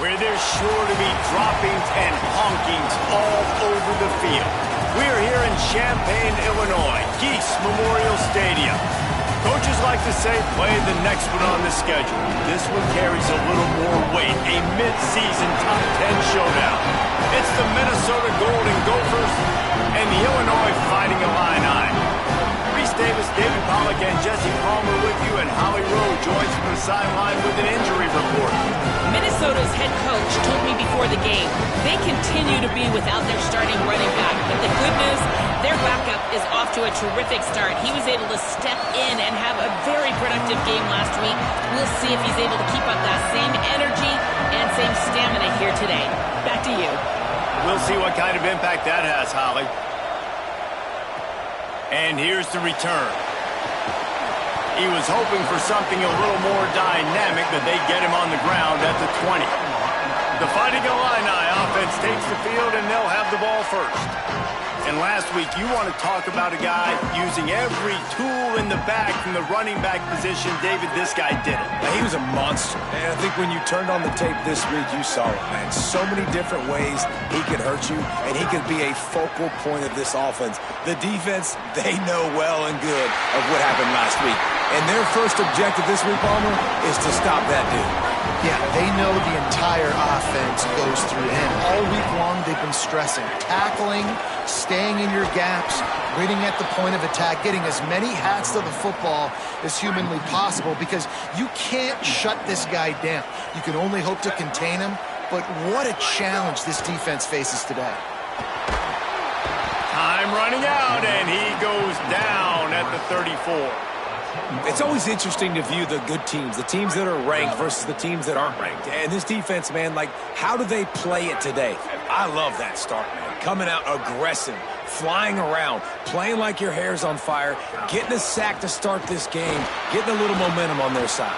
where there's sure to be droppings and honkings all over the field. We are here in Champaign, Illinois, Geese Memorial Stadium. Coaches like to say, play the next one on the schedule. This one carries a little more weight, a mid-season top 10 showdown. It's the Minnesota Golden Gophers and the Illinois Fighting Illini. Reese Davis, David Pollack, and Jesse Palmer with you, and Holly Rowe joins from the sideline with an injury report. Minnesota's head coach told me before the game they continue to be without their starting running back. But the good news, their backup is off to a terrific start. He was able to step in and have a very productive game last week. We'll see if he's able to keep up that same energy and same stamina here today. Back to you. We'll see what kind of impact that has, Holly. And here's the return. He was hoping for something a little more dynamic, but they get him on the ground at the 20. The Fighting Illini offense takes the field, and they'll have the ball first. And last week, you want to talk about a guy using every tool in the bag from the running back position. David, this guy did it. He was a monster. And I think when you turned on the tape this week, you saw it, man. So many different ways he could hurt you, and he could be a focal point of this offense. The defense, they know well and good of what happened last week. And their first objective this week, Palmer, is to stop that dude. Yeah, they know the entire offense goes through him. All week long, they've been stressing tackling, staying in your gaps, waiting at the point of attack, getting as many hats to the football as humanly possible, because you can't shut this guy down. You can only hope to contain him, but what a challenge this defense faces today. Time running out, and he goes down at the 34. It's always interesting to view the good teams, the teams that are ranked versus the teams that aren't ranked. And this defense, man, like, how do they play it today? I love that start, man. Coming out aggressive, flying around, playing like your hair's on fire, getting a sack to start this game, getting a little momentum on their side.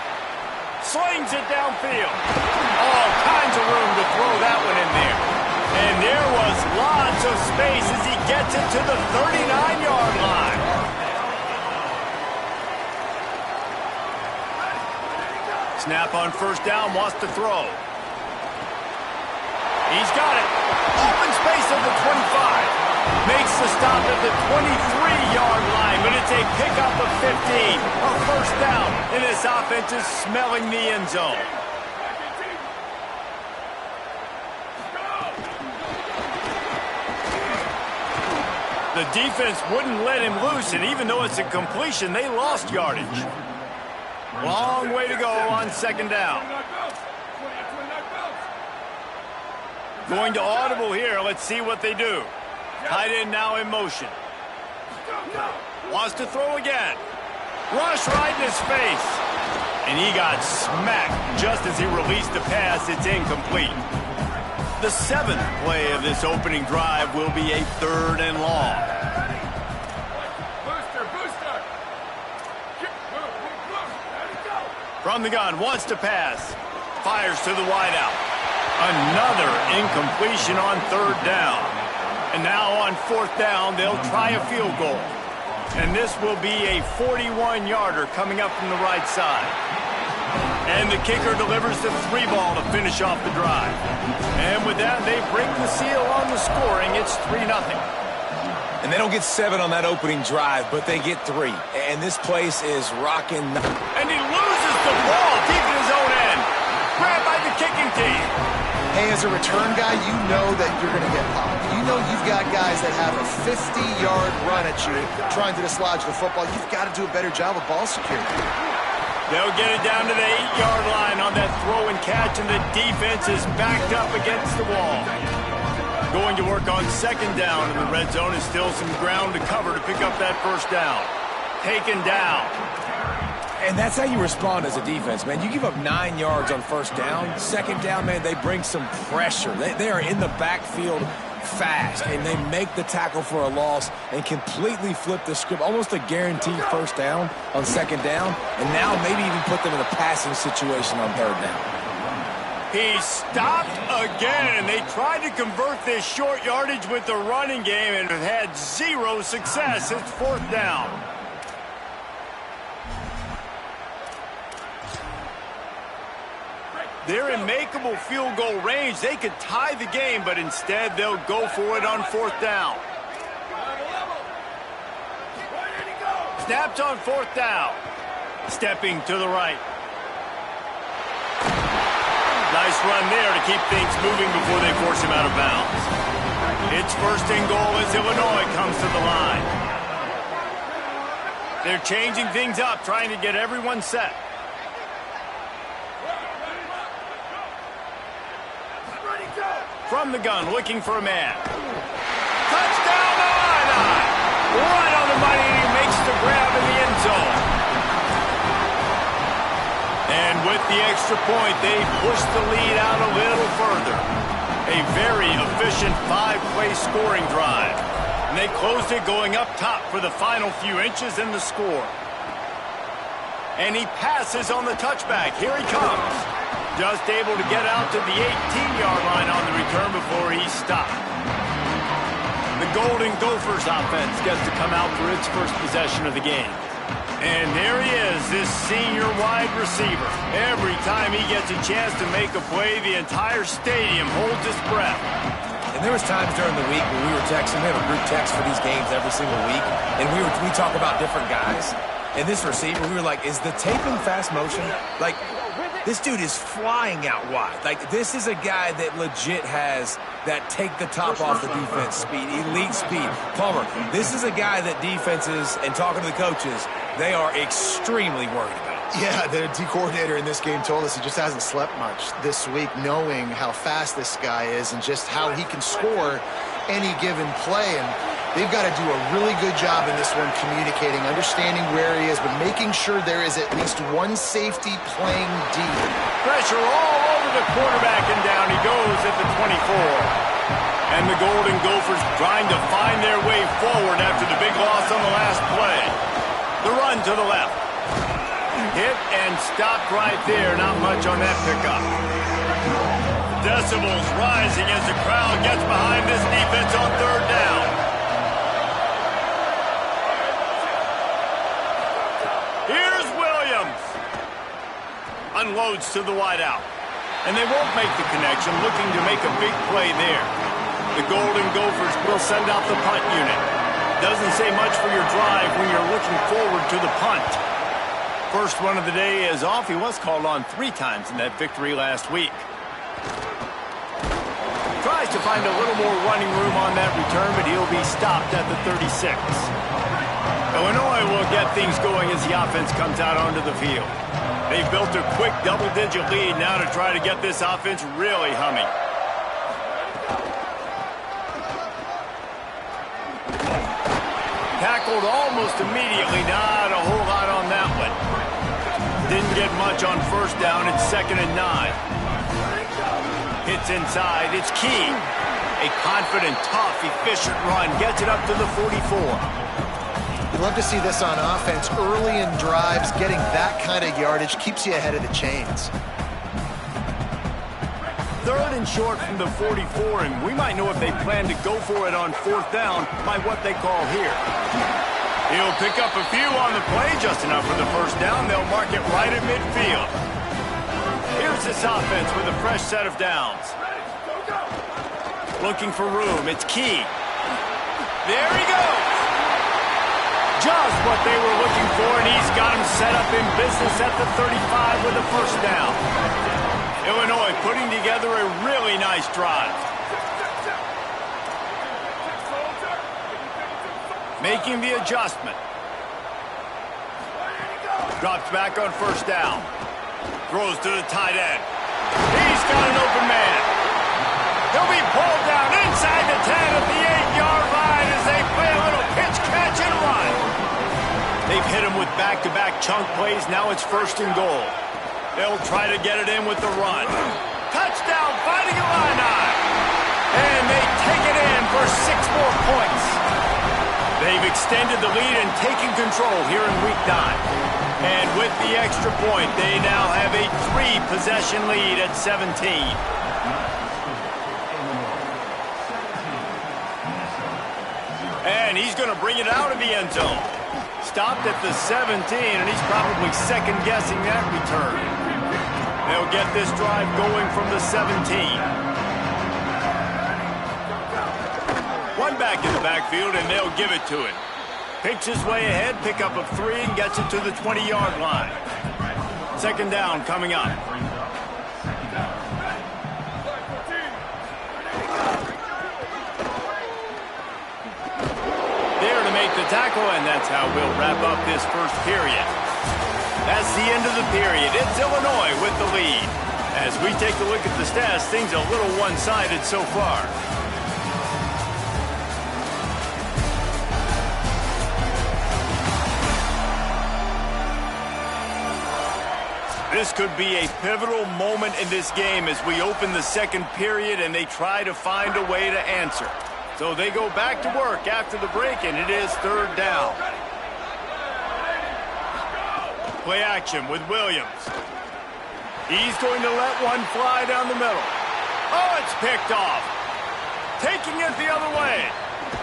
Slings it downfield. All kinds of room to throw that one in there. And there was lots of space as he gets it to the 39-yard line. Snap on first down, wants to throw. He's got it. Open space at the 25. Makes the stop at the 23-yard line, but it's a pickup of 15. A first down, and this offense is smelling the end zone. The defense wouldn't let him loose, and even though it's a completion, they lost yardage. Long way to go on second down. Going to audible here. Let's see what they do. Tight end now in motion. Wants to throw again. Rush right in his face. And he got smacked just as he released the pass. It's incomplete. The seventh play of this opening drive will be a 3rd and long. From the gun, wants to pass. Fires to the wideout. Another incompletion on 3rd down. And now on 4th down, they'll try a field goal. And this will be a 41-yarder coming up from the right side. And the kicker delivers the 3-ball to finish off the drive. And with that, they break the seal on the scoring. It's 3-0. And they don't get 7 on that opening drive, but they get 3. And this place is rocking. And he loses the ball deep in his own end. Grabbed by the kicking team. Hey, as a return guy, you know that you're going to get popped. You know you've got guys that have a 50-yard run at you trying to dislodge the football. You've got to do a better job of ball security. They'll get it down to the 8-yard line on that throw and catch, and the defense is backed up against the wall. Going to work on second down in the red zone, is still some ground to cover to pick up that first down. Taken down. And that's how you respond as a defense, man. You give up 9 yards on first down. Second down, man, they bring some pressure. They are in the backfield fast, and they make the tackle for a loss and completely flip the script. Almost a guaranteed first down on second down, and now maybe even put them in a passing situation on third down. He stopped again. They tried to convert this short yardage with the running game and have had 0 success. It's 4th down. They're in makeable field goal range. They could tie the game, but instead they'll go for it on 4th down. Snapped on 4th down. Stepping to the right. Nice run there to keep things moving before they force him out of bounds. It's 1st and goal as Illinois comes to the line. They're changing things up, trying to get everyone set. From the gun, looking for a man. Touchdown, Illini! Right on the money, and he makes the grab in the end zone. And with the extra point, they push the lead out a little further. A very efficient 5-play scoring drive. And they closed it going up top for the final few inches in the score. And he passes on the touchback. Here he comes. Just able to get out to the 18-yard line on the return before he stopped. The Golden Gophers offense gets to come out for its first possession of the game. And there he is, this senior wide receiver. Every time he gets a chance to make a play, the entire stadium holds its breath. And there was times during the week when we were texting. We have a group text for these games every single week. And we talk about different guys. And this receiver, we were like, is the tape in fast motion? Like, this dude is flying out wide. Like, this is a guy that legit has that take the top off the defense speed, elite speed. Palmer, this is a guy that defenses, and talking to the coaches, they are extremely worried about. Yeah, the D coordinator in this game told us he just hasn't slept much this week, knowing how fast this guy is and just how he can score any given play. And they've got to do a really good job in this one communicating, understanding where he is, but making sure there is at least one safety playing deep. Pressure all over the quarterback, and down he goes at the 24. And the Golden Gophers trying to find their way forward after the big loss on the last play. The run to the left. Hit and stopped right there. Not much on that pickup. Decibels rising as the crowd gets behind this defense on 3rd down. Here's Williams. Unloads to the wideout. And they won't make the connection, looking to make a big play there. The Golden Gophers will send out the punt unit. Doesn't say much for your drive when you're looking forward to the punt. First one of the day is off. He was called on 3 times in that victory last week. Tries to find a little more running room on that return, but he'll be stopped at the 36. Illinois will get things going as the offense comes out onto the field. They've built a quick double-digit lead now to try to get this offense really humming. Tackled almost immediately. Not a whole lot on that one. Didn't get much on 1st down. It's 2nd and 9. Hits inside. It's Key. A confident, tough, efficient run. Gets it up to the 44. You love to see this on offense. Early in drives, getting that kind of yardage keeps you ahead of the chains. 3rd and short from the 44, and we might know if they plan to go for it on 4th down by what they call here. He'll pick up a few on the play, just enough for the 1st down. They'll mark it right at midfield. Here's this offense with a fresh set of downs. Looking for room. It's Key. There he goes. Just what they were looking for, and he's got him set up in business at the 35 with a 1st down. Illinois putting together a really nice drive. Making the adjustment. Drops back on 1st down. Throws to the tight end. He's got an open man. He'll be pulled down inside the 10 at the 8-yard line as they play a little pitch, catch, and run. They've hit him with back-to-back chunk plays. Now it's 1st and goal. They'll try to get it in with the run. Touchdown, Fighting Illini. And they take it in for 6 more points. They've extended the lead and taken control here in Week 9. And with the extra point, they now have a 3-possession lead at 17. And he's going to bring it out of the end zone. Stopped at the 17, and he's probably second-guessing that return. They'll get this drive going from the 17. One back in the backfield, and they'll give it to him. Picks his way ahead, pickup of 3, and gets it to the 20-yard line. Second down coming up. There to make the tackle, and that's how we'll wrap up this first period. That's the end of the period. It's Illinois with the lead. As we take a look at the stats, things a little one-sided so far. This could be a pivotal moment in this game as we open the second period and they try to find a way to answer. So they go back to work after the break, and it is third down. Play action with Williams. He's going to let one fly down the middle. Oh, it's picked off. Taking it the other way.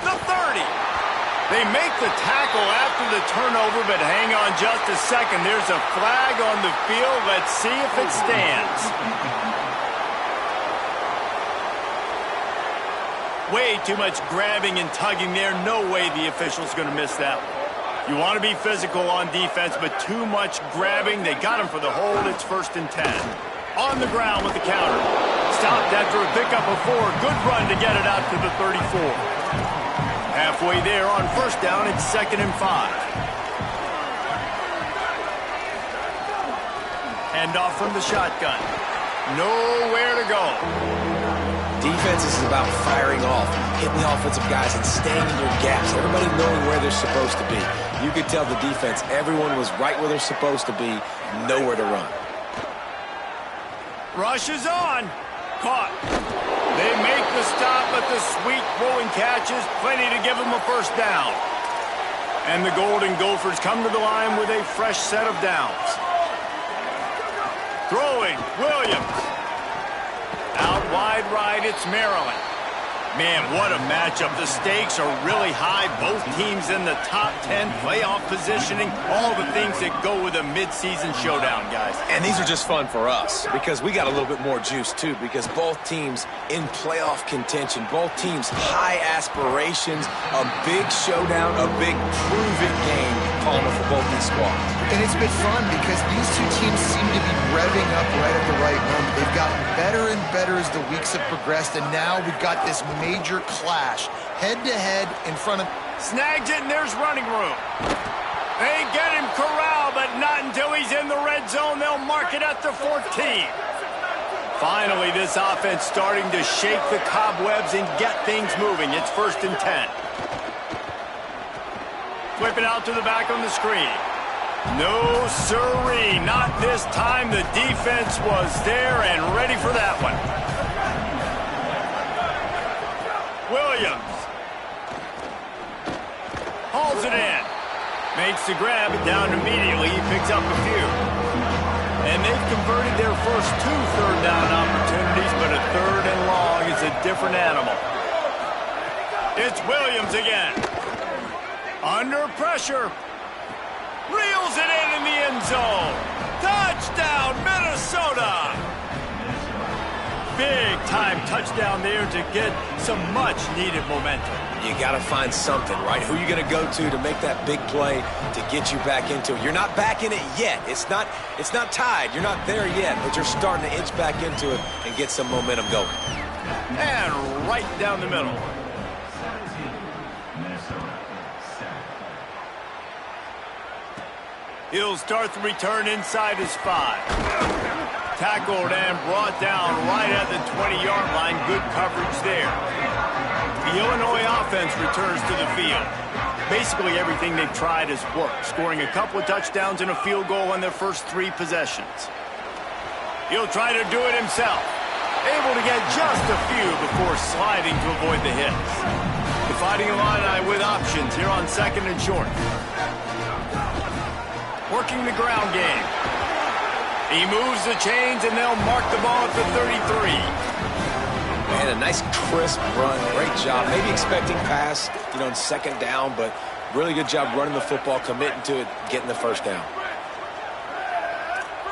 The 30. They make the tackle after the turnover, but hang on just a second. There's a flag on the field. Let's see if it stands. Way too much grabbing and tugging there. No way the official's going to miss that one. You want to be physical on defense, but too much grabbing. They got him for the hold. It's 1st and 10. On the ground with the counter. Stopped after a pickup of 4. Good run to get it out to the 34. Halfway there on first down, it's 2nd and 5. Handoff from the shotgun. Nowhere to go. Defense is about firing off, hitting the offensive guys, and staying in your gaps. Everybody knowing where they're supposed to be. You could tell the defense, everyone was right where they're supposed to be, nowhere to run. Rush is on. Caught. They make the stop, but the sweet throwing catch is plenty to give them a first down. And the Golden Gophers come to the line with a fresh set of downs. Throwing, Williams. Out wide right, it's Maryland. Man, what a matchup. The stakes are really high. Both teams in the top 10, playoff positioning, all the things that go with a midseason showdown, guys. And these are just fun for us because we got a little bit more juice, too, because both teams in playoff contention, both teams high aspirations, a big showdown, a big prove-it game, Palmer, for both these squads. And it's been fun because these two teams seem to be revving up right at the right moment. They've gotten better and better as the weeks have progressed, and now we've got this major clash, head-to-head in front of... Snags it, and there's running room. They get him corralled, but not until he's in the red zone. They'll mark it at the 14. Finally, this offense starting to shake the cobwebs and get things moving. It's 1st and 10. Flip it out to the back on the screen. No siree, not this time. The defense was there and ready for that one. Williams hauls it in, makes the grab, and down immediately. He picks up a few. And they've converted their first 2 third-down opportunities, but a 3rd and long is a different animal. It's Williams again. Under pressure. Reels it in the end zone. Touchdown, Minnesota! Big-time touchdown there to get some much-needed momentum. You got to find something, right? Who are you going to go to make that big play to get you back into it? You're not back in it yet. It's not tied. You're not there yet, but you're starting to inch back into it and get some momentum going. And right down the middle. He'll start the return inside his 5. Tackled and brought down right at the 20-yard line. Good coverage there. The Illinois offense returns to the field. Basically everything they've tried has worked, scoring a couple of touchdowns and a field goal on their first 3 possessions. He'll try to do it himself. Able to get just a few before sliding to avoid the hits. The Fighting Illini with options here on 2nd and short. Working the ground game. He moves the chains, and they'll mark the ball at the 33. Man, a nice crisp run. Great job. Maybe expecting pass, in 2nd down, but really good job running the football, committing to it, getting the first down.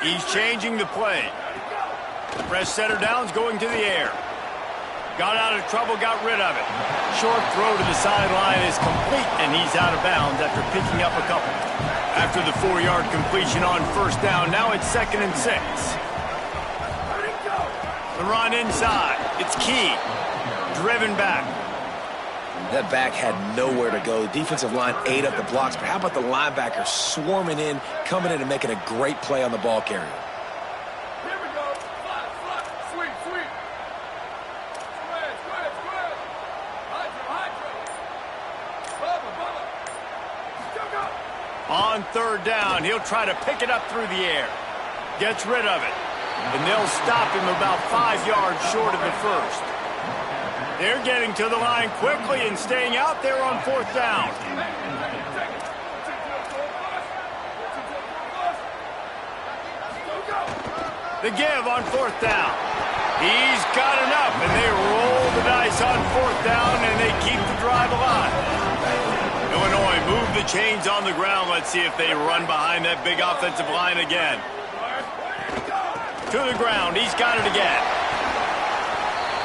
He's changing the play. Fresh setter downs going to the air. Got out of trouble, got rid of it. Short throw to the sideline is complete, and he's out of bounds after picking up a couple. After the 4-yard completion on first down, now it's 2nd and 6. The run inside. It's Key. Driven back. That back had nowhere to go. The defensive line ate up the blocks, but how about the linebacker swarming in, coming in and making a great play on the ball carrier? Here we go. Flat. Sweep. Square. Hydro. Bubba. On third down, he'll try to pick it up through the air. Gets rid of it. And they'll stop him about 5 yards short of the first. They're getting to the line quickly and staying out there on 4th down. The give on 4th down. He's got enough, and they roll the dice on 4th down, and they keep the drive alive. Illinois move the chains on the ground. Let's see if they run behind that big offensive line again. To the ground. He's got it again.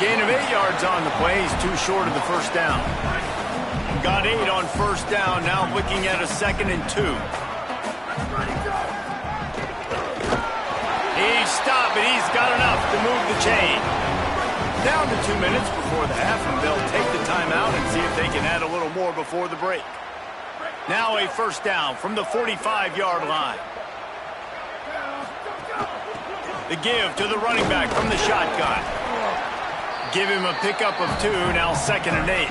Gain of 8 yards on the play. He's too short of the first down. Got 8 on first down. Now looking at a 2nd and 2. He's stopped, but he's got enough to move the chain. Down to 2 minutes before the half, and they'll take the timeout and see if they can add a little more before the break. Now a first down from the 45-yard line. The give to the running back from the shotgun. Give him a pickup of 2, now 2nd and 8.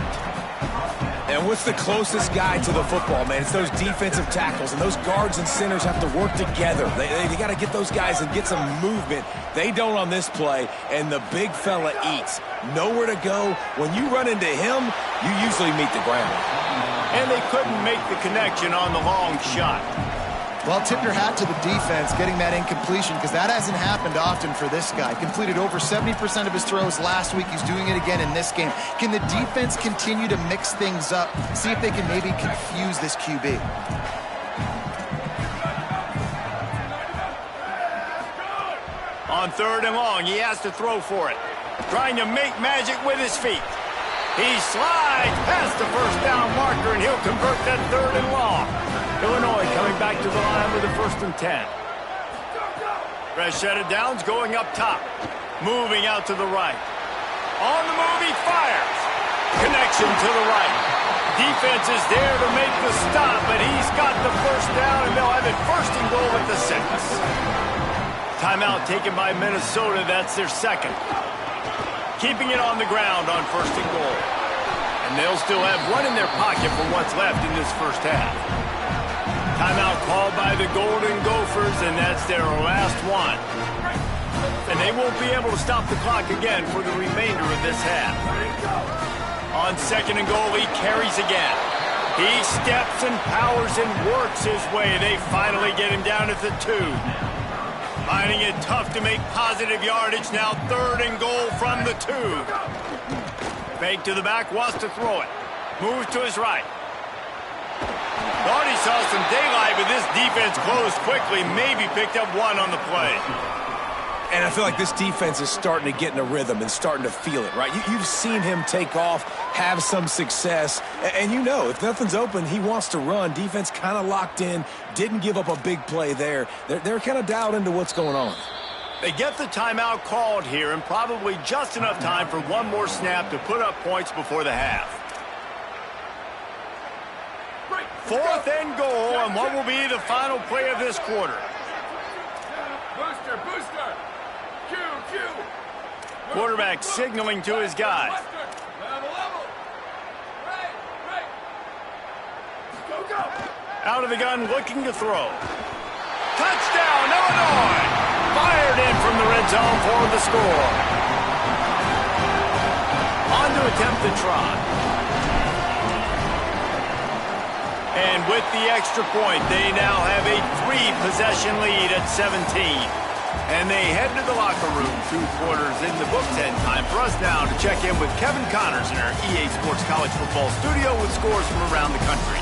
And what's the closest guy to the football, man? It's those defensive tackles, and those guards and centers have to work together. They got to get those guys and get some movement. They don't on this play, and the big fella eats. Nowhere to go. When you run into him, you usually meet the ground. And they couldn't make the connection on the long shot. Well, tip your hat to the defense getting that incompletion, because that hasn't happened often for this guy. Completed over 70% of his throws last week. He's doing it again in this game. Can the defense continue to mix things up? See if they can maybe confuse this QB. On 3rd and long, he has to throw for it. Trying to make magic with his feet. He slides past the first down marker, and he'll convert that 3rd and long. Illinois coming back to the line with a 1st and 10. Fresh set of downs going up top. Moving out to the right. On the move, he fires. Connection to the right. Defense is there to make the stop, but he's got the first down, and they'll have it 1st and goal at the 6. Timeout taken by Minnesota. That's their 2nd. Keeping it on the ground on 1st and goal. And they'll still have one in their pocket for what's left in this first half. Timeout called by the Golden Gophers, and that's their last one. And they won't be able to stop the clock again for the remainder of this half. On 2nd and goal, he carries again. He steps and powers and works his way. They finally get him down at the 2. Finding it tough to make positive yardage. Now 3rd and goal from the 2. Fake to the back, wants to throw it. Moves to his right. Thought he saw some daylight, but this defense closed quickly. Maybe picked up 1 on the play. And I feel like this defense is starting to get in a rhythm and starting to feel it, right? You've seen him take off, have some success, and you know if nothing's open, he wants to run. Defense kind of locked in, didn't give up a big play there. They're kind of dialed into what's going on. They get the timeout called here, and probably just enough time for one more snap to put up points before the half. 4th and goal, and what will be the final play of this quarter. Booster. Q. Quarterback signaling to his guys. Level. Right. Go. Out of the gun, looking to throw. Touchdown, Illinois! Fired in from the red zone for the score. On to attempt the try. And with the extra point, they now have a 3-possession lead at 17. And they head to the locker room. 2 quarters in the books, and time for us now to check in with Kevin Connors in our EA Sports College Football studio with scores from around the country.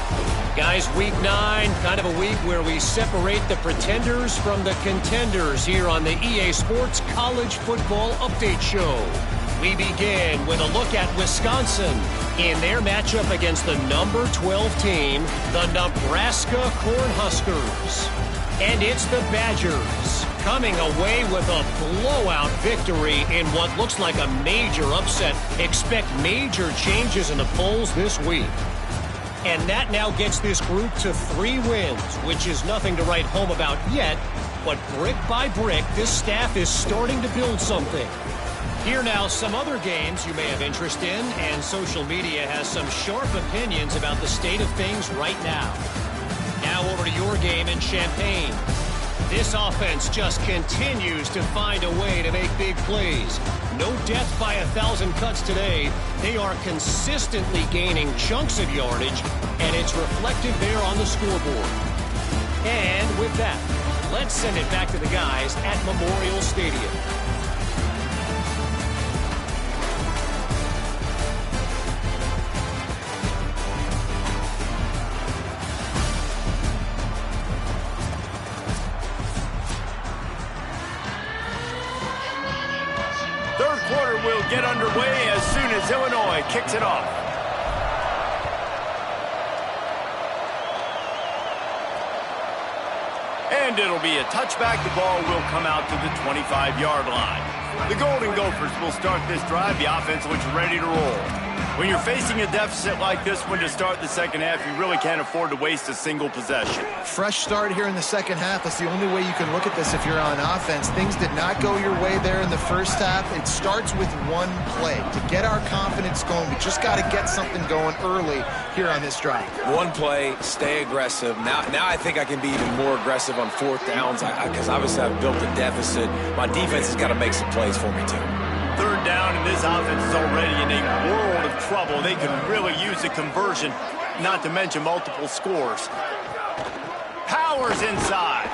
Guys, week 9, kind of a week where we separate the pretenders from the contenders here on the EA Sports College Football Update Show. We begin with a look at Wisconsin in their matchup against the number 12 team, the Nebraska Cornhuskers. And it's the Badgers coming away with a blowout victory in what looks like a major upset. Expect major changes in the polls this week. And that now gets this group to 3 wins, which is nothing to write home about yet. But brick by brick, this staff is starting to build something. Here now, some other games you may have interest in, and social media has some sharp opinions about the state of things right now. Now over to your game in Champaign. This offense just continues to find a way to make big plays. No death by 1,000 cuts today. They are consistently gaining chunks of yardage, and it's reflected there on the scoreboard. And with that, let's send it back to the guys at Memorial Stadium. Will get underway as soon as Illinois kicks it off. And it'll be a touchback. The ball will come out to the 25-yard line. The Golden Gophers will start this drive. The offense looks ready to roll. When you're facing a deficit like this one to start the second half, you really can't afford to waste a single possession. Fresh start here in the second half. That's the only way you can look at this if you're on offense. Things did not go your way there in the first half. It starts with one play. To get our confidence going, we just got to get something going early here on this drive. One play, stay aggressive. Now I think I can be even more aggressive on 4th downs because obviously I've built a deficit. My defense has got to make some plays for me too. 3rd down, and this offense is already in a world of trouble. They could really use a conversion, not to mention multiple scores. Powers inside.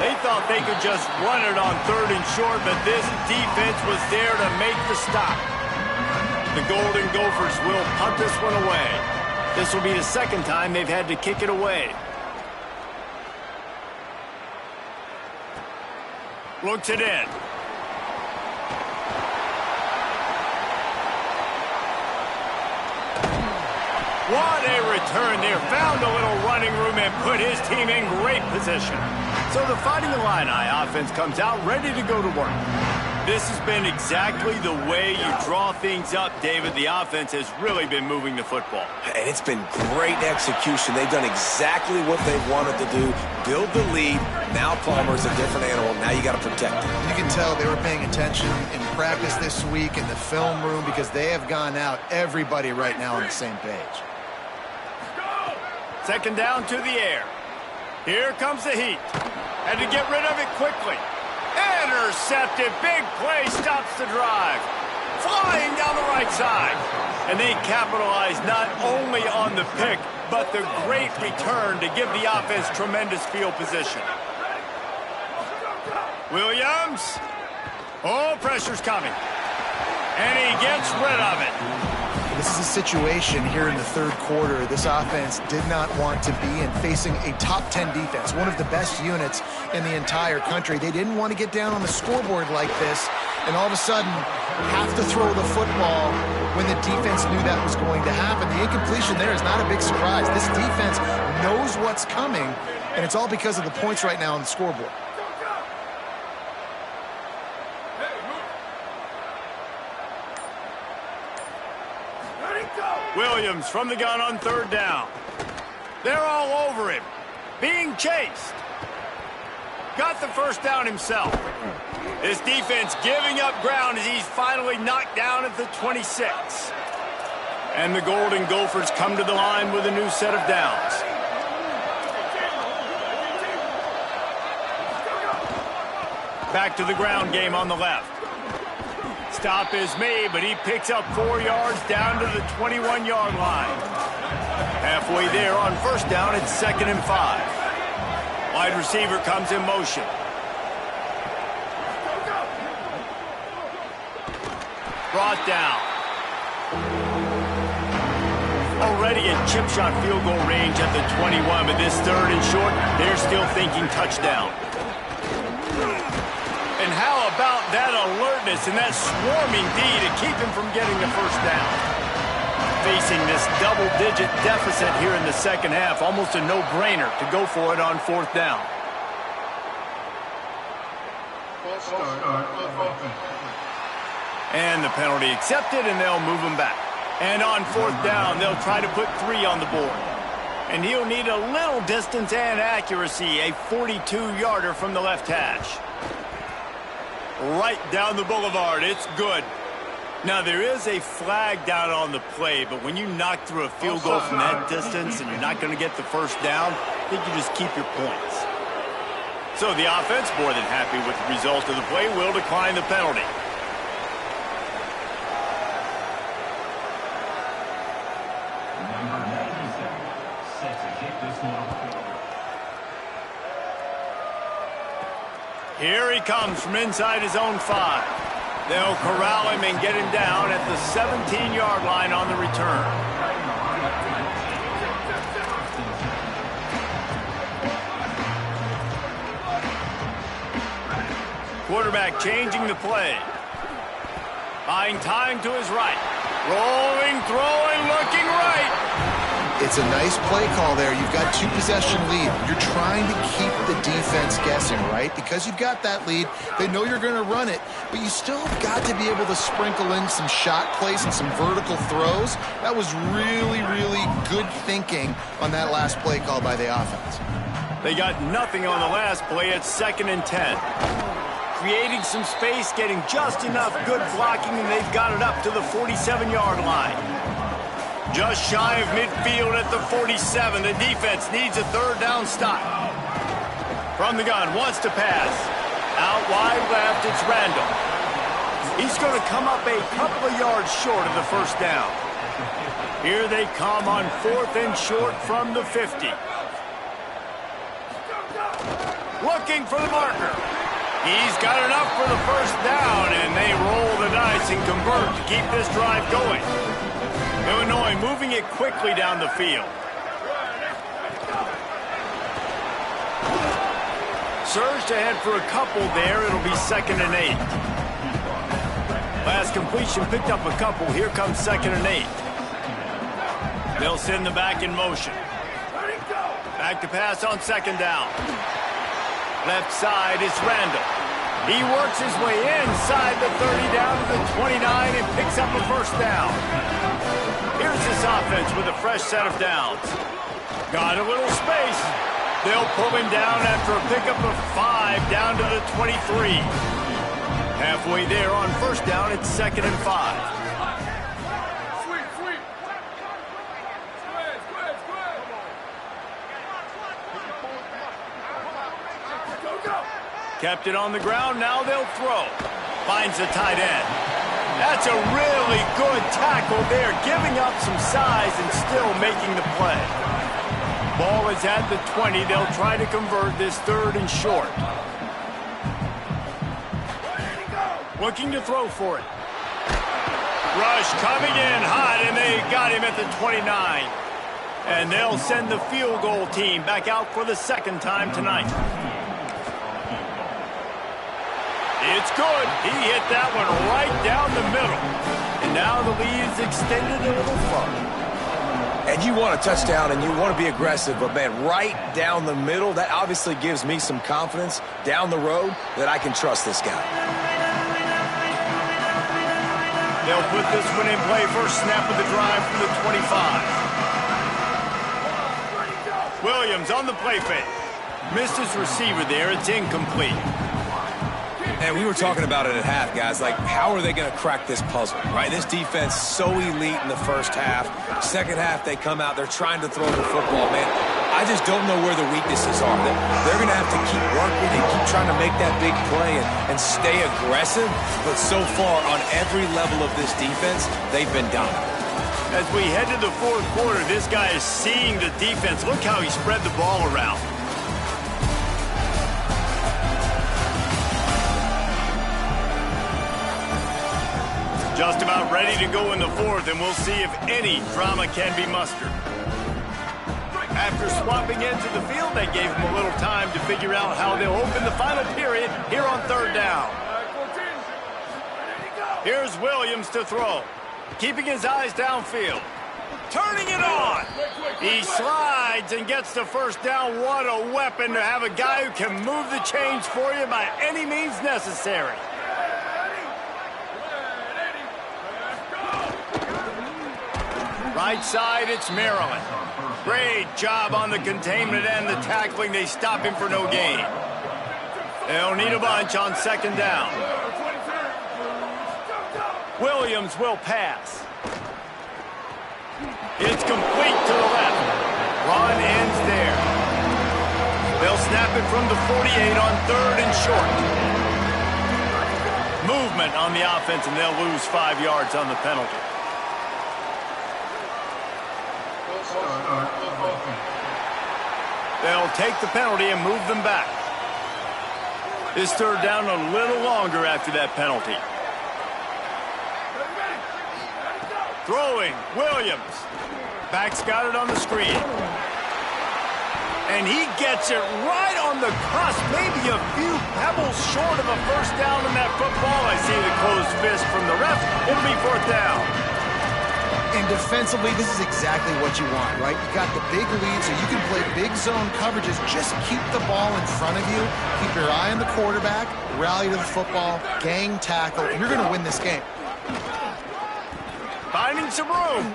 They thought they could just run it on 3rd and short, but this defense was there to make the stop. The Golden Gophers will punt this one away. This will be the 2nd time they've had to kick it away. Looks it in. What a return there. Found a little running room and put his team in great position. So the Fighting Illini offense comes out ready to go to work. This has been exactly the way you draw things up, David. The offense has really been moving the football. And it's been great execution. They've done exactly what they wanted to do. Build the lead. Now Palmer's a different animal. Now you got to protect him. You can tell they were paying attention in practice this week in the film room because they have gone out, everybody right now on the same page. 2nd down to the air. Here comes the heat. Had to get rid of it quickly. Intercepted. Big play stops the drive. Flying down the right side. And they capitalize not only on the pick, but the great return to give the offense tremendous field position. Williams. Oh, pressure's coming. And he gets rid of it. This is a situation here in the 3rd quarter this offense did not want to be in, facing a top 10 defense, one of the best units in the entire country. They didn't want to get down on the scoreboard like this and all of a sudden have to throw the football when the defense knew that was going to happen. The incompletion there is not a big surprise. This defense knows what's coming, and it's all because of the points right now on the scoreboard. Williams from the gun on 3rd down. They're all over him. Being chased. Got the 1st down himself. His defense giving up ground as he's finally knocked down at the 26. And the Golden Gophers come to the line with a new set of downs. Back to the ground game on the left. Stop is made, but he picks up 4 yards down to the 21-yard line. Halfway there on 1st down, it's 2nd and 5. Wide receiver comes in motion. brought down. Already a chip shot field goal range at the 21, but this third and short, they're still thinking touchdown. And how about that alertness and that swarming D to keep him from getting the first down? Facing this double-digit deficit here in the second half, almost a no-brainer to go for it on fourth down. And the penalty accepted, and they'll move him back. And on fourth down, they'll try to put 3 on the board. And he'll need a little distance and accuracy, a 42-yarder from the left hash. Right down the boulevard, it's good. Now, there is a flag down on the play, but when you knock through a field goal from that distance and you're not going to get the first down, I think you just keep your points. So the offense, more than happy with the result of the play, will decline the penalty. Here he comes from inside his own 5. They'll corral him and get him down at the 17-yard line on the return. Quarterback changing the play. Buying time to his right. Rolling, throwing, looking right. It's a nice play call there. You've got 2-possession lead. You're trying to keep the defense guessing, right? Because you've got that lead, they know you're going to run it, but you still have got to be able to sprinkle in some shot plays and some vertical throws. That was really, really good thinking on that last play call by the offense. They got nothing on the last play at 2nd and 10. Creating some space, getting just enough good blocking, and they've got it up to the 47-yard line. Just shy of midfield at the 47. The defense needs a third down stop. From the gun, wants to pass. Out wide left, it's Randall. He's going to come up a couple of yards short of the first down. Here they come on 4th and short from the 50. Looking for the marker. He's got enough for the first down, and they roll the dice and convert to keep this drive going. Illinois moving it quickly down the field. Surged ahead for a couple there. It'll be 2nd and 8. Last completion picked up a couple. Here comes 2nd and 8. They'll send the back in motion. Back to pass on 2nd down. Left side is Randall. He works his way inside the 30 down to the 29 and picks up a first down. Here's this offense with a fresh set of downs. Got a little space. They'll pull him down after a pickup of 5 down to the 23. Halfway there on first down, it's 2nd and 5. Kept it on the ground, now they'll throw. Finds the tight end. That's a really good tackle there, giving up some size and still making the play. Ball is at the 20. They'll try to convert this 3rd and short. Looking to throw for it. Rush coming in hot, and they got him at the 29. And they'll send the field goal team back out for the 2nd time tonight. It's good. He hit that one right down the middle. And now the lead is extended a little farther. And you want a touchdown and you want to be aggressive, but, man, right down the middle, that obviously gives me some confidence down the road that I can trust this guy. They'll put this one in play. First snap of the drive from the 25. Williams on the play fake. Missed his receiver there. It's incomplete. And we were talking about it at half, guys. Like, how are they going to crack this puzzle, right? This defense so elite in the first half. Second half, they come out. They're trying to throw the football, man. I just don't know where the weaknesses are. They're going to have to keep working and keep trying to make that big play and stay aggressive. But so far, on every level of this defense, they've been dominant. As we head to the 4th quarter, this guy is seeing the defense. Look how he spread the ball around. Just about ready to go in the fourth, and we'll see if any drama can be mustered. After swapping into the field, they gave him a little time to figure out how they'll open the final period here on third down. Here's Williams to throw, keeping his eyes downfield. Turning it on. He slides and gets the first down. What a weapon to have a guy who can move the chains for you by any means necessary. Right side, it's Maryland. Great job on the containment and the tackling. They stop him for no gain. They'll need a bunch on second down. Williams will pass. It's complete to the left. Run ends there. They'll snap it from the 48 on third and short. Movement on the offense, and they'll lose 5 yards on the penalty. They'll take the penalty and move them back. This third down a little longer after that penalty. Throwing, Williams. Back's got it on the screen. And he gets it right on the cusp, maybe a few pebbles short of a first down in that football. I see the closed fist from the ref. It'll be fourth down. And defensively, this is exactly what you want, right? You got the big lead, so you can play big zone coverages. Just keep the ball in front of you. Keep your eye on the quarterback, rally to the football, gang tackle, and you're going to win this game. Finding some room.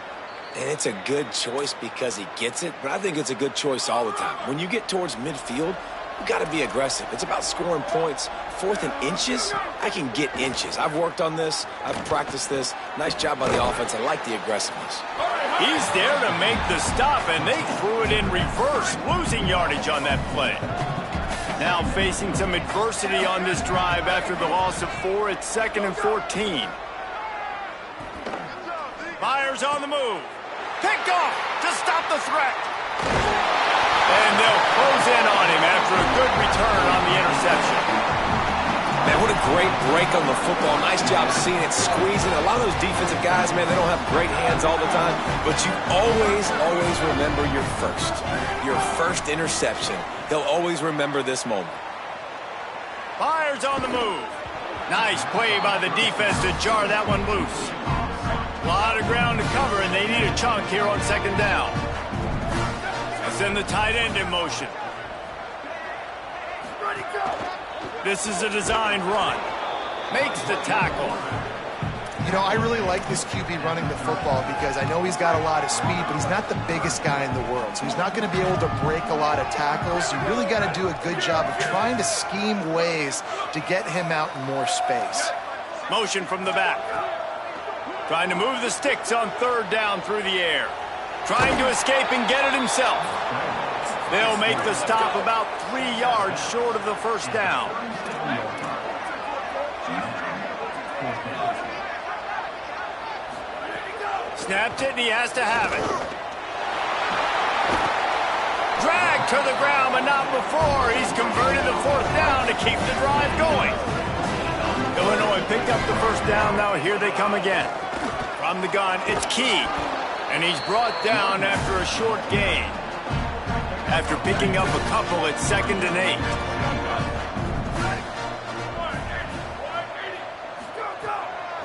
And it's a good choice because he gets it, but I think it's a good choice all the time. When you get towards midfield, you got to be aggressive. It's about scoring points. Fourth and inches, I can get inches. I've worked on this. I've practiced this. Nice job by the offense. I like the aggressiveness. He's there to make the stop, and they threw it in reverse, losing yardage on that play. Now facing some adversity on this drive after the loss of 4. It's 2nd and 14. Myers on the move. Picked off to stop the threat. And they'll close in on him after a good return on the interception. Man, what a great break on the football. Nice job seeing it, squeezing. A lot of those defensive guys, man, they don't have great hands all the time, but you always remember your first interception. They'll always remember this moment. Myers on the move. Nice play by the defense to jar that one loose. A lot of ground to cover, and they need a chunk here on second down. They send the tight end in motion. This is a designed run. Makes the tackle. You know, I really like this QB running the football because I know he's got a lot of speed, but he's not the biggest guy in the world. So he's not going to be able to break a lot of tackles. You really got to do a good job of trying to scheme ways to get him out in more space. Motion from the back. Trying to move the sticks on third down through the air. Trying to escape and get it himself. They'll make the stop about 3 yards short of the first down. Snapped it, and he has to have it. Dragged to the ground, but not before. He's converted the fourth down to keep the drive going. Illinois picked up the first down. Now here they come again. From the gun, it's Key. And he's brought down after a short gain. After picking up a couple at 2nd and 8.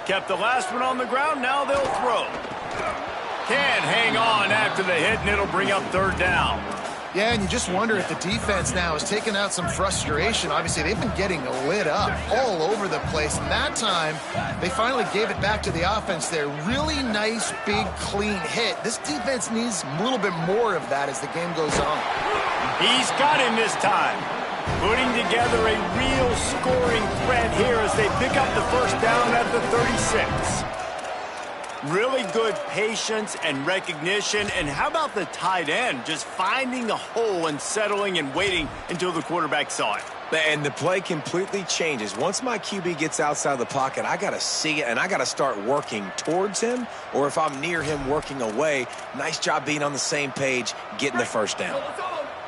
Kept the last one on the ground. Now they'll throw. Can't hang on after the hit, and it'll bring up third down. Yeah, and you just wonder if the defense now is taking out some frustration. Obviously, they've been getting lit up all over the place. And that time, they finally gave it back to the offense there. Really nice, big, clean hit. This defense needs a little bit more of that as the game goes on. He's got him this time. Putting together a real scoring threat here as they pick up the first down at the 36. Really good patience and recognition. And how about the tight end just finding the hole and settling and waiting until the quarterback saw it? And the play completely changes. Once my QB gets outside the pocket, I got to see it, and I got to start working towards him, or if I'm near him, working away. Nice job being on the same page, getting the first down.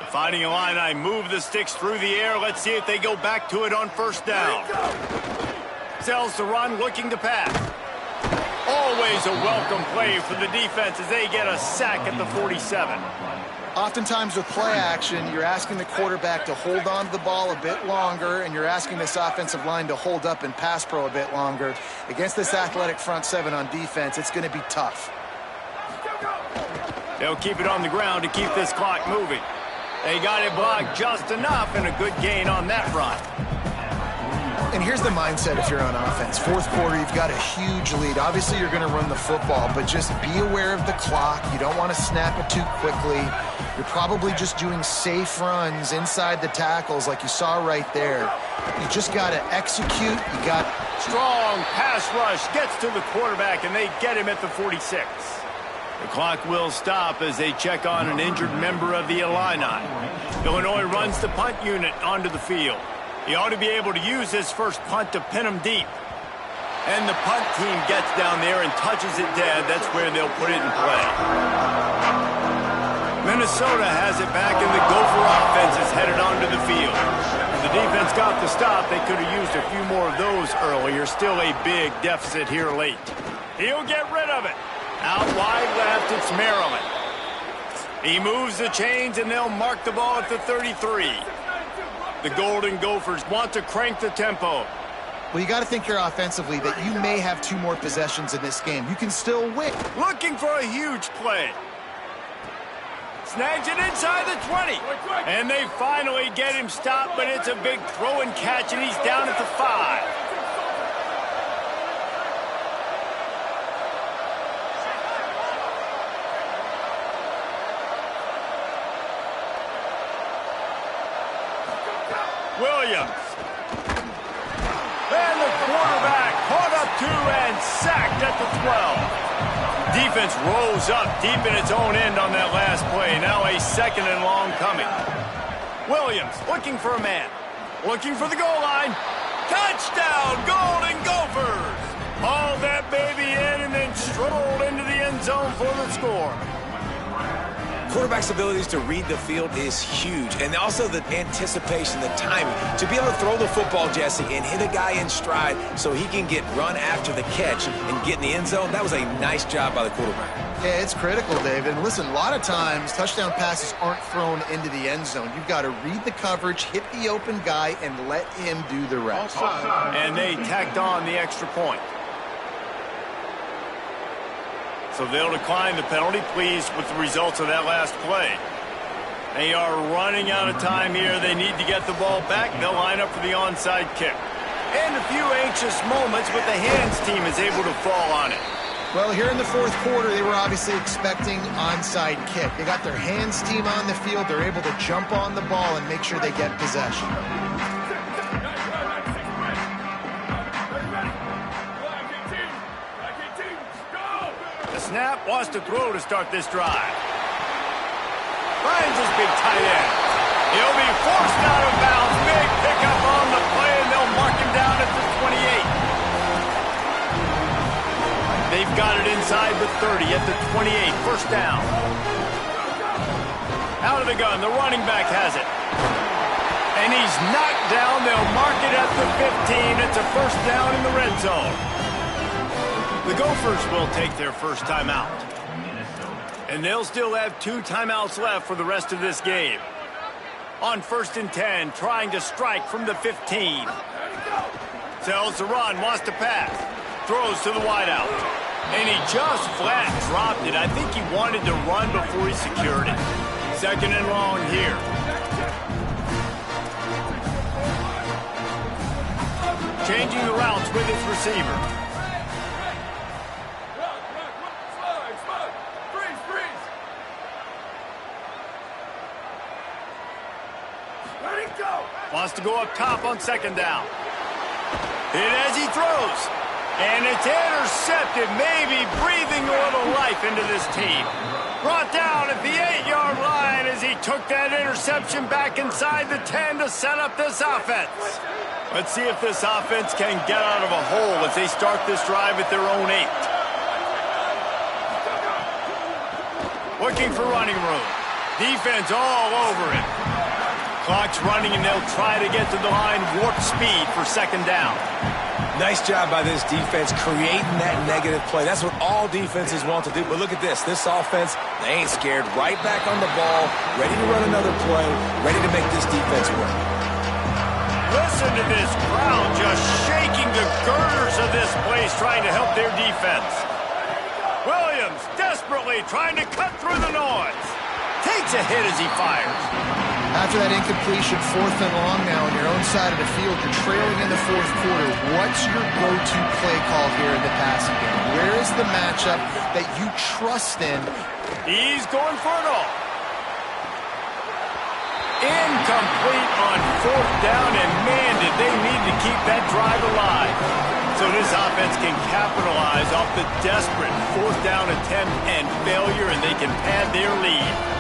Finding a line, I move the sticks through the air. Let's see if they go back to it on first down. Sells the run, looking to pass. Always a welcome play for the defense as they get a sack at the 47. Oftentimes with play action, you're asking the quarterback to hold on to the ball a bit longer, and you're asking this offensive line to hold up in pass pro a bit longer. Against this athletic front seven on defense, it's going to be tough. They'll keep it on the ground to keep this clock moving. They got it blocked just enough, and a good gain on that run. And here's the mindset if you're on offense. Fourth quarter, you've got a huge lead. Obviously, you're going to run the football, but just be aware of the clock. You don't want to snap it too quickly. You're probably just doing safe runs inside the tackles like you saw right there. You just got to execute. You got strong pass rush gets to the quarterback, and they get him at the 46. The clock will stop as they check on an injured member of the Illini. Illinois runs the punt unit onto the field. He ought to be able to use his first punt to pin him deep. And the punt team gets down there and touches it dead. That's where they'll put it in play. Minnesota has it back, and the Gopher offense is headed onto the field. If the defense got the stop, they could have used a few more of those earlier. Still a big deficit here late. He'll get rid of it. Out wide left, it's Maryland. He moves the chains, and they'll mark the ball at the 33. The Golden Gophers want to crank the tempo. Well, you got to think here offensively that you may have 2 more possessions in this game. You can still win. Looking for a huge play. Snags it inside the 20. And they finally get him stopped, but it's a big throw and catch, and he's down at the 5. Williams. And the quarterback caught up to and sacked at the 12. Defense rose up deep in its own end on that last play. Now a 2nd and long coming. Williams looking for a man. Looking for the goal line. Touchdown, Golden Gophers! Hauled that baby in and then strolled into the end zone for the score. Quarterback's abilities to read the field is huge, and also the anticipation, the timing. To be able to throw the football, Jesse, and hit a guy in stride so he can get run after the catch and get in the end zone, that was a nice job by the quarterback. Yeah, it's critical, David. And listen, a lot of times touchdown passes aren't thrown into the end zone. You've got to read the coverage, hit the open guy, and let him do the rest. And they tacked on the extra point. So they'll decline the penalty, pleased with the results of that last play. They are running out of time here. They need to get the ball back. They'll line up for the onside kick. And a few anxious moments, but the hands team is able to fall on it. Well, here in the fourth quarter, they were obviously expecting onside kick. They got their hands team on the field. They're able to jump on the ball and make sure they get possession. Snap wants to throw to start this drive. Finds his big tight end. He'll be forced out of bounds. Big pickup on the play, and they'll mark him down at the 28. They've got it inside the 30 at the 28. First down. Out of the gun. The running back has it. And he's knocked down. They'll mark it at the 15. It's a first down in the red zone. The Gophers will take their first timeout. And they'll still have 2 timeouts left for the rest of this game. On 1st and 10, trying to strike from the 15. Tells the run, wants to pass. Throws to the wideout. And he just flat dropped it. I think he wanted to run before he secured it. 2nd and long here. Changing the routes with his receiver. Wants to go up top on 2nd down. Hit as he throws. And it's intercepted, maybe breathing a little life into this team. Brought down at the 8-yard line as he took that interception back inside the 10 to set up this offense. Let's see if this offense can get out of a hole as they start this drive at their own 8. Looking for running room. Defense all over it. Clock's running, and they'll try to get to the line warp speed for second down. Nice job by this defense creating that negative play. That's what all defenses want to do. But look at this. This offense, they ain't scared. Right back on the ball, ready to run another play, ready to make this defense work. Listen to this crowd just shaking the girders of this place, trying to help their defense. Williams desperately trying to cut through the noise. Takes a hit as he fires. After that incompletion, 4th and long now on your own side of the field, you're trailing in the 4th quarter. What's your go-to play call here in the passing game? Where is the matchup that you trust in? He's going for it all. Incomplete on 4th down, and man, did they need to keep that drive alive. So this offense can capitalize off the desperate 4th down attempt and failure, and they can pad their lead.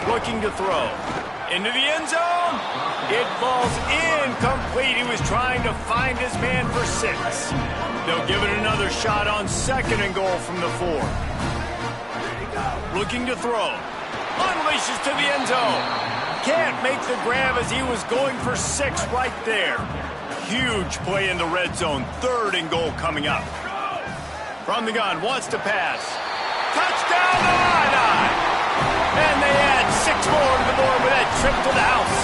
Looking to throw. Into the end zone. It falls incomplete. He was trying to find his man for 6. They'll give it another shot on 2nd and goal from the 4. Looking to throw. Unleashes to the end zone. Can't make the grab as he was going for 6 right there. Huge play in the red zone. 3rd and goal coming up. From the gun, wants to pass. Touchdown, Illini! And they add 6 more to the board with that trip to the house.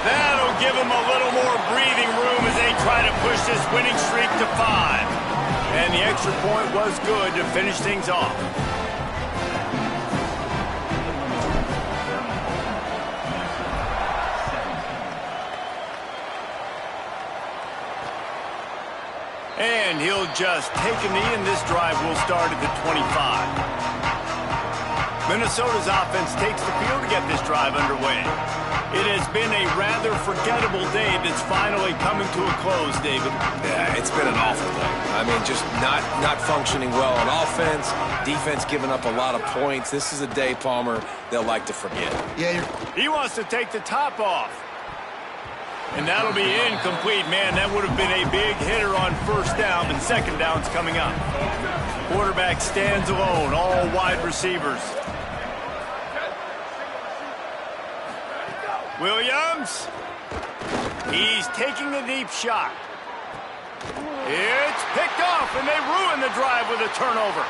That'll give them a little more breathing room as they try to push this winning streak to 5. And the extra point was good to finish things off. And he'll just take a knee, and this drive will start at the 25. Minnesota's offense takes the field to get this drive underway. It has been a rather forgettable day that's finally coming to a close, David. Yeah, it's been an awful day. I mean, just not functioning well on offense, defense giving up a lot of points. This is a day, Palmer, they'll like to forget. Yeah, he wants to take the top off. And that'll be incomplete. Man, that would have been a big hitter on 1st down, and 2nd down's coming up. Quarterback stands alone, all wide receivers. Williams. He's taking a deep shot. It's picked off, and they ruin the drive with a turnover.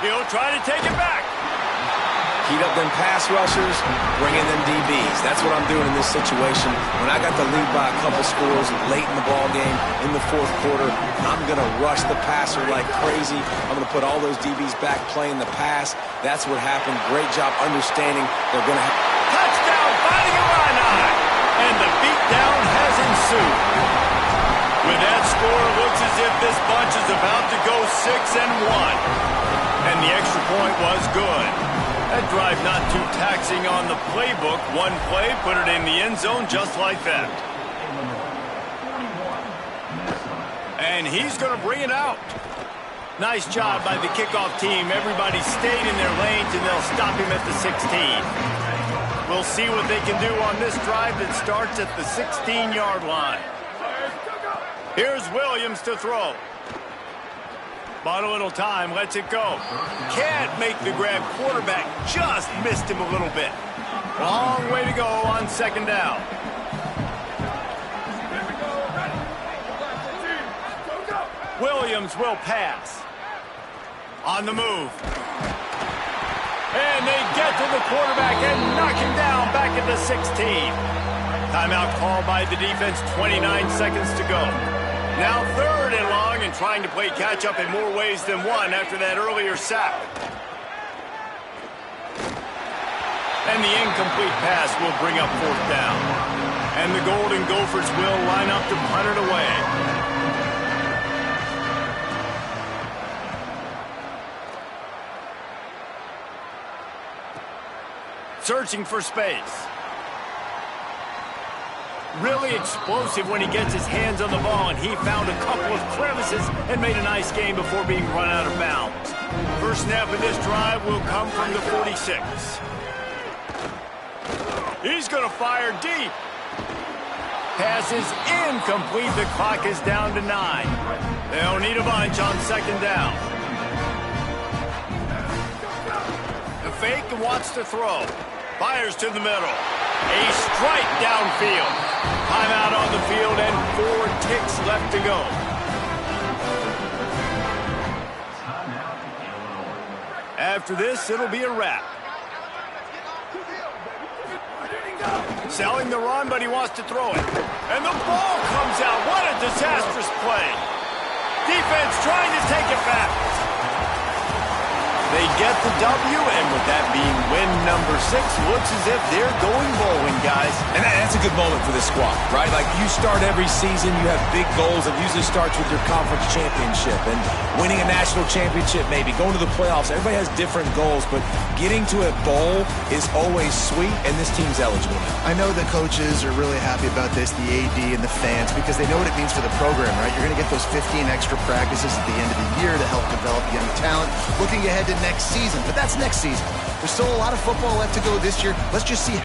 He'll try to take it back. Heat up them pass rushers, bring in them DBs. That's what I'm doing in this situation. When I got the lead by a couple scores late in the ball game, in the 4th quarter, I'm going to rush the passer like crazy. I'm going to put all those DBs back playing the pass. That's what happened. Great job understanding they're going to have... Touchdown, Fighting Illini! And the beatdown has ensued. With that score, it looks as if this bunch is about to go 6-1. And the extra point was good. That drive not too taxing on the playbook. One play, put it in the end zone just like that. And he's going to bring it out. Nice job by the kickoff team. Everybody stayed in their lanes, and they'll stop him at the 16. We'll see what they can do on this drive that starts at the 16-yard line. Here's Williams to throw. Bought a little time, lets it go. Can't make the grab. Quarterback just missed him a little bit. Long way to go on 2nd down. Williams will pass. On the move. And they get to the quarterback and knock him down back at the 16. Timeout called by the defense, 29 seconds to go. Now 3rd and long, and trying to play catch-up in more ways than one after that earlier sack. And the incomplete pass will bring up 4th down. And the Golden Gophers will line up to punt it away. Searching for space. Really explosive when he gets his hands on the ball, and he found a couple of crevices and made a nice game before being run out of bounds. First snap of this drive will come from the 46. He's going to fire deep. Pass is incomplete. The clock is down to 9. They'll need a bunch on 2nd down. fake and wants to throw. Fires to the middle. A strike downfield. Timeout on the field and 4 ticks left to go. After this, it'll be a wrap. Selling the run, but he wants to throw it. And the ball comes out. What a disastrous play. Defense trying to take it back. They get the W, and with that being win number 6, looks as if they're going bowling, guys. And that's a good moment for this squad, right? Like, you start every season, you have big goals. It usually starts with your conference championship and winning a national championship, maybe going to the playoffs. Everybody has different goals, but getting to a bowl is always sweet, and this team's eligible now. I know the coaches are really happy about this, the AD and the fans, because they know what it means for the program, right? You're going to get those 15 extra practices at the end of the year to help develop young talent. Looking ahead to next season, but that's next season. There's still a lot of football left to go this year. Let's just see.